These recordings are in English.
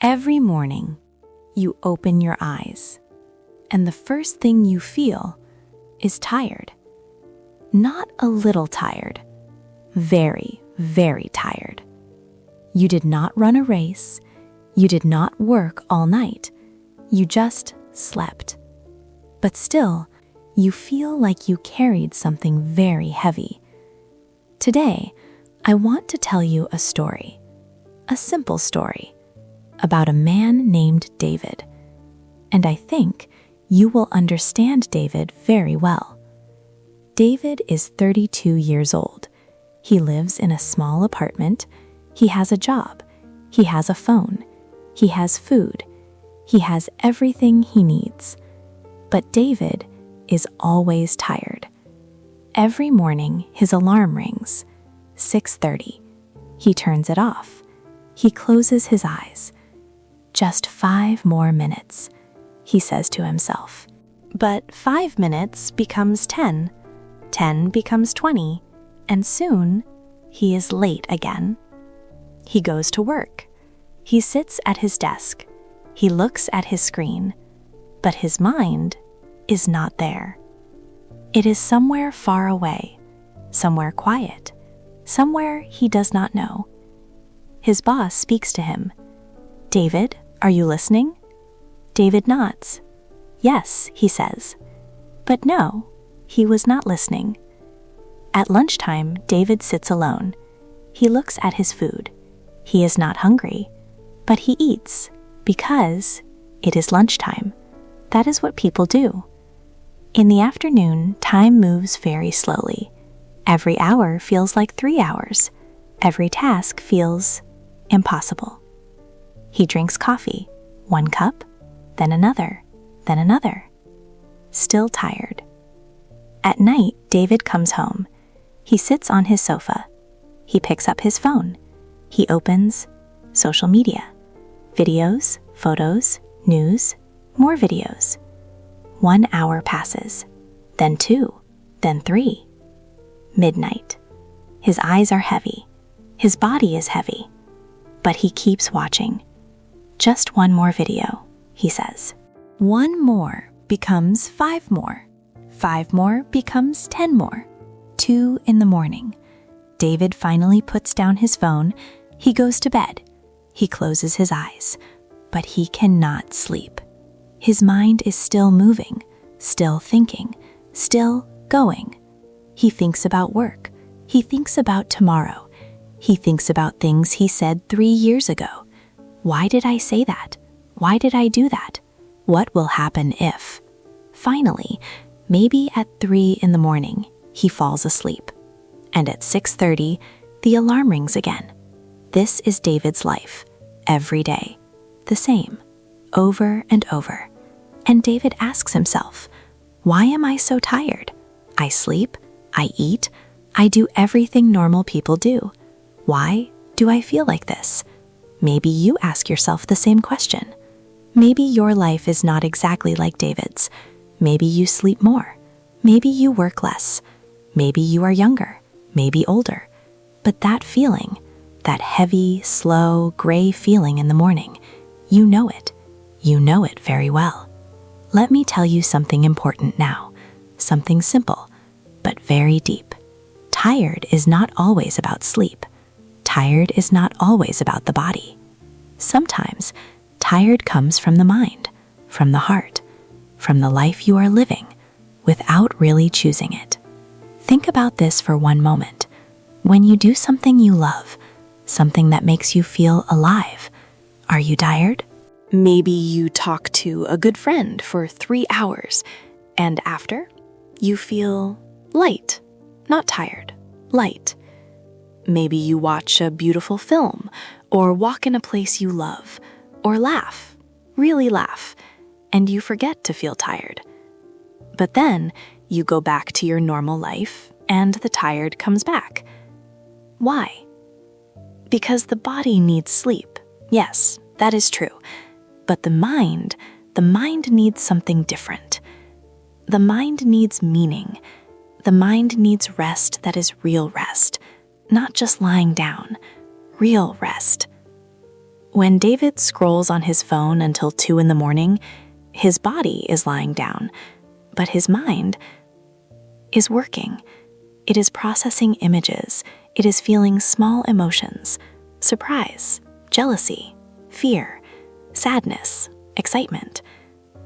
Every morning, you open your eyes, and the first thing you feel is tired. Not a little tired, very, very tired. You did not run a race, you did not work all night, you just slept. But still, you feel like you carried something very heavy. Today, I want to tell you a story, a simple story, about a man named David. And I think you will understand David very well. David is 32 years old. He lives in a small apartment. He has a job. He has a phone. He has food. He has everything he needs. But David is always tired. Every morning, his alarm rings. 6:30. He turns it off. He closes his eyes. Just 5 more minutes, he says to himself. But 5 minutes becomes 10, 10 becomes 20, and soon he is late again. He goes to work. He sits at his desk. He looks at his screen, but his mind is not there. It is somewhere far away, somewhere quiet, somewhere he does not know. His boss speaks to him. "David, are you listening?" David nods. "Yes," he says. But no, he was not listening. At lunchtime, David sits alone. He looks at his food. He is not hungry, but he eats because it is lunchtime. That is what people do. In the afternoon, time moves very slowly. Every hour feels like 3 hours. Every task feels impossible. He drinks coffee, 1 cup, then another, then another. Still tired. At night, David comes home. He sits on his sofa. He picks up his phone. He opens social media. Videos, photos, news, more videos. 1 hour passes, then 2, then 3. Midnight. His eyes are heavy. His body is heavy. But he keeps watching. Just 1 more video, he says. 1 more becomes 5 more. 5 more becomes 10 more. 2 in the morning. David finally puts down his phone. He goes to bed. He closes his eyes, but he cannot sleep. His mind is still moving, still thinking, still going. He thinks about work. He thinks about tomorrow. He thinks about things he said 3 years ago. Why did I say that? Why did I do that? What will happen if? Finally, maybe at 3 in the morning, he falls asleep. And at 6:30, the alarm rings again. This is David's life, every day. The same, over and over. And David asks himself, why am I so tired? I sleep, I eat, I do everything normal people do. Why do I feel like this? Maybe you ask yourself the same question. Maybe your life is not exactly like David's. Maybe you sleep more. Maybe you work less. Maybe you are younger, maybe older. But that feeling, that heavy, slow, gray feeling in the morning, you know it. You know it very well. Let me tell you something important now, something simple, but very deep. Tired is not always about sleep. Tired is not always about the body. Sometimes, tired comes from the mind, from the heart, from the life you are living, without really choosing it. Think about this for 1 moment. When you do something you love, something that makes you feel alive, are you tired? Maybe you talk to a good friend for 3 hours, and after, you feel light, not tired, light. Maybe you watch a beautiful film, or walk in a place you love, or laugh, really laugh, and you forget to feel tired. But then, you go back to your normal life, and the tired comes back. Why? Because the body needs sleep. Yes, that is true. But the mind needs something different. The mind needs meaning. The mind needs rest that is real rest, not just lying down, real rest. When David scrolls on his phone until 2 in the morning, his body is lying down, but his mind is working. It is processing images. It is feeling small emotions: surprise, jealousy, fear, sadness, excitement.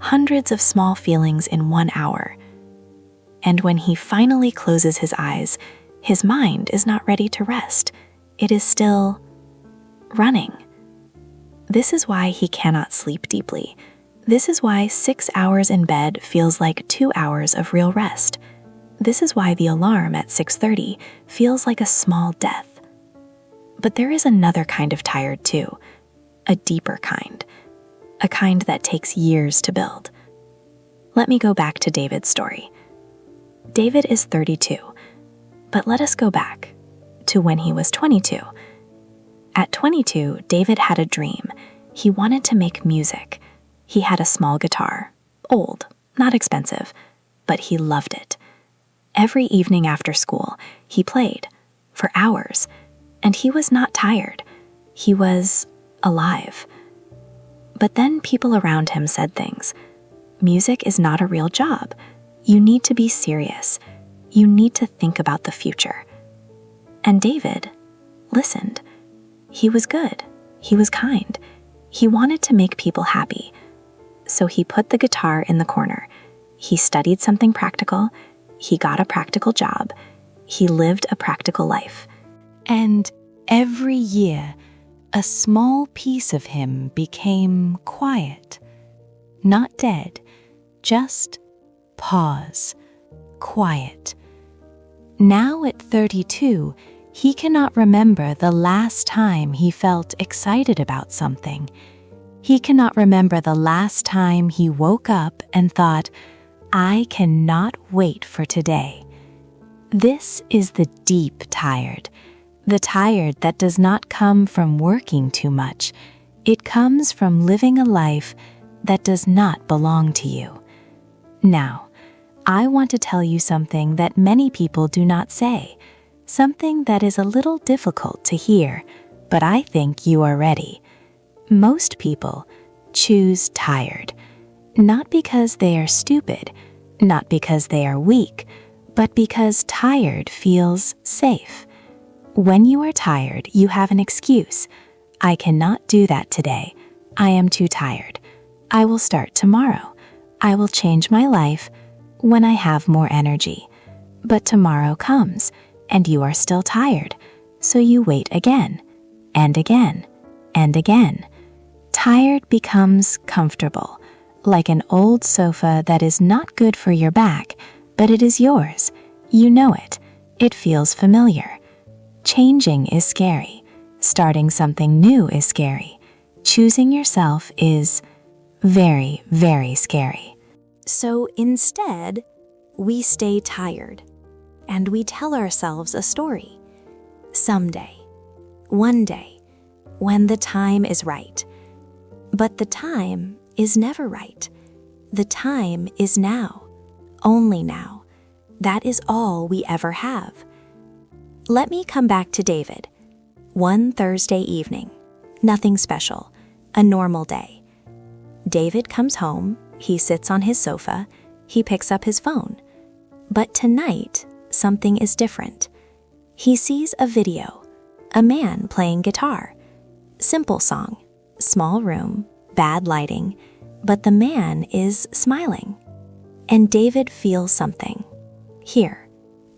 Hundreds of small feelings in 1 hour. And when he finally closes his eyes, his mind is not ready to rest. It is still running. This is why he cannot sleep deeply. This is why 6 hours in bed feels like 2 hours of real rest. This is why the alarm at 6:30 feels like a small death. But there is another kind of tired too, a deeper kind, a kind that takes years to build. Let me go back to David's story. David is 32, but let us go back to when he was 22. At 22, David had a dream. He wanted to make music. He had a small guitar, old, not expensive, but he loved it. Every evening after school, he played for hours, and he was not tired. He was alive. But then people around him said things. Music is not a real job. You need to be serious. You need to think about the future. And David listened. He was good. He was kind. He wanted to make people happy. So he put the guitar in the corner. He studied something practical. He got a practical job. He lived a practical life. And every year, a small piece of him became quiet. Not dead, just pause, quiet. Now at 32, he cannot remember the last time he felt excited about something. He cannot remember the last time he woke up and thought, I cannot wait for today. This is the deep tired, the tired that does not come from working too much. It comes from living a life that does not belong to you. Now, I want to tell you something that many people do not say, something that is a little difficult to hear, but I think you are ready. Most people choose tired, not because they are stupid, not because they are weak, but because tired feels safe. When you are tired, you have an excuse. I cannot do that today. I am too tired. I will start tomorrow. I will change my life when I have more energy. But tomorrow comes, and you are still tired, so you wait again, and again, and again. Tired becomes comfortable, like an old sofa that is not good for your back, but it is yours. You know it. It feels familiar. Changing is scary. Starting something new is scary. Choosing yourself is very, very scary. So instead, we stay tired, and we tell ourselves a story. Someday, one day, when the time is right. But the time is never right. The time is now, only now. That is all we ever have. Let me come back to David. One Thursday evening, nothing special, a normal day. David comes home, he sits on his sofa, he picks up his phone. But tonight, something is different. He sees a video, a man playing guitar. Simple song, small room, bad lighting, but the man is smiling. And David feels something. Here,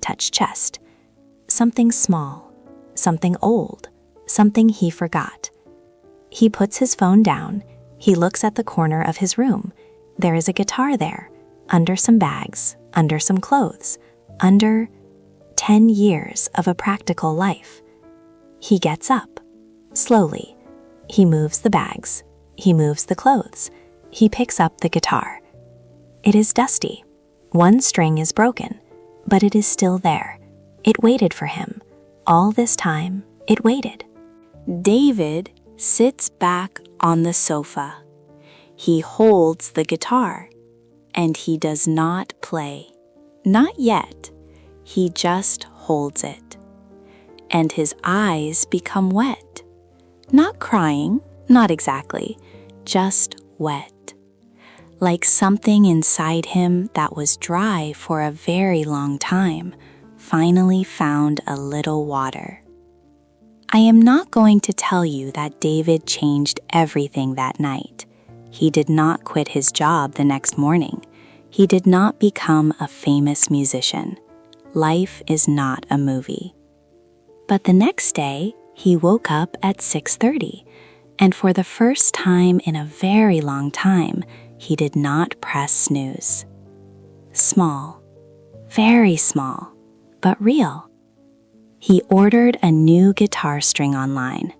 touch chest. Something small, something old, something he forgot. He puts his phone down. He looks at the corner of his room. There is a guitar there, under some bags, under some clothes, under 10 years of a practical life. He gets up, slowly. He moves the bags. He moves the clothes. He picks up the guitar. It is dusty. One string is broken, but it is still there. It waited for him. All this time, it waited. David sits back on the sofa. He holds the guitar, and he does not play. Not yet. He just holds it. And his eyes become wet. Not crying, Not exactly, just wet. Like something inside him that was dry for a very long time finally found a little water. I am not going to tell you that David changed everything that night. He did not quit his job the next morning. He did not become a famous musician. Life is not a movie. But the next day, he woke up at 6:30, and for the first time in a very long time, he did not press snooze. Small, very small, but real. He ordered a new guitar string online,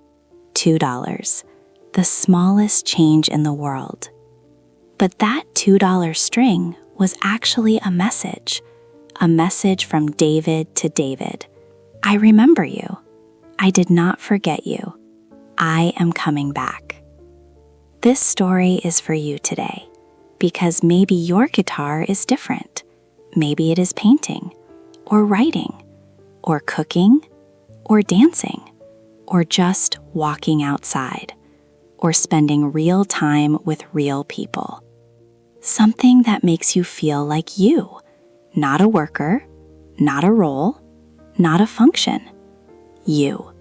$2, the smallest change in the world. But that $2 string was actually a message from David to David. I remember you. I did not forget you. I am coming back. This story is for you today, because maybe your guitar is different. Maybe it is painting, or writing, or cooking, or dancing, or just walking outside, or spending real time with real people. Something that makes you feel like you, not a worker, not a role, not a function. You.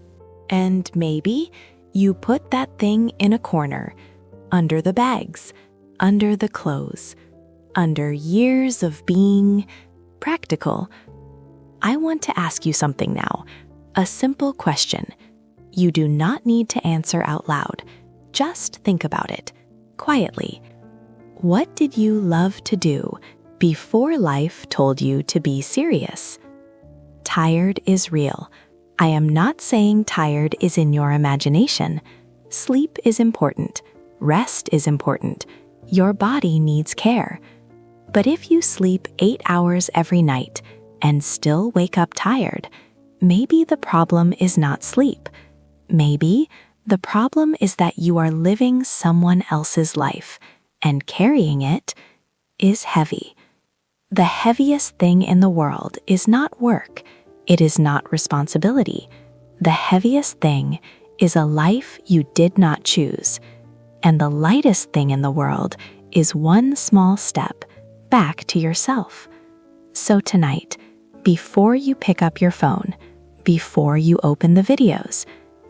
And maybe you put that thing in a corner, under the bags, under the clothes, under years of being practical. I want to ask you something now, a simple question. You do not need to answer out loud. Just think about it, quietly. What did you love to do before life told you to be serious? Tired is real. I am not saying tired is in your imagination. Sleep is important. Rest is important. Your body needs care. But if you sleep 8 hours every night and still wake up tired, maybe the problem is not sleep. Maybe the problem is that you are living someone else's life, and carrying it is heavy. The heaviest thing in the world is not work. It is not responsibility. The heaviest thing is a life you did not choose. And the lightest thing in the world is one small step back to yourself. So tonight, before you pick up your phone, before you open the videos,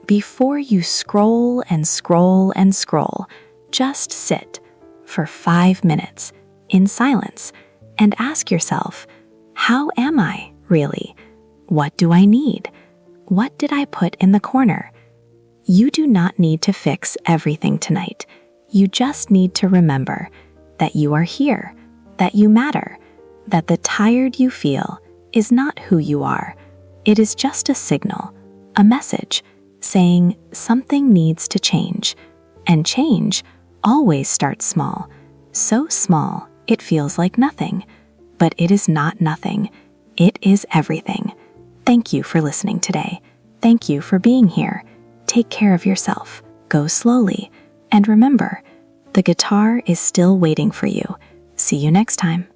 before you scroll and scroll and scroll, just sit for 5 minutes in silence and ask yourself, how am I really? What do I need? What did I put in the corner? You do not need to fix everything tonight. You just need to remember that you are here, that you matter, that the tired you feel is not who you are. It is just a signal, a message, saying something needs to change. And change always starts small. So small, it feels like nothing. But it is not nothing. It is everything. Thank you for listening today. Thank you for being here. Take care of yourself. Go slowly. And remember, the guitar is still waiting for you. See you next time.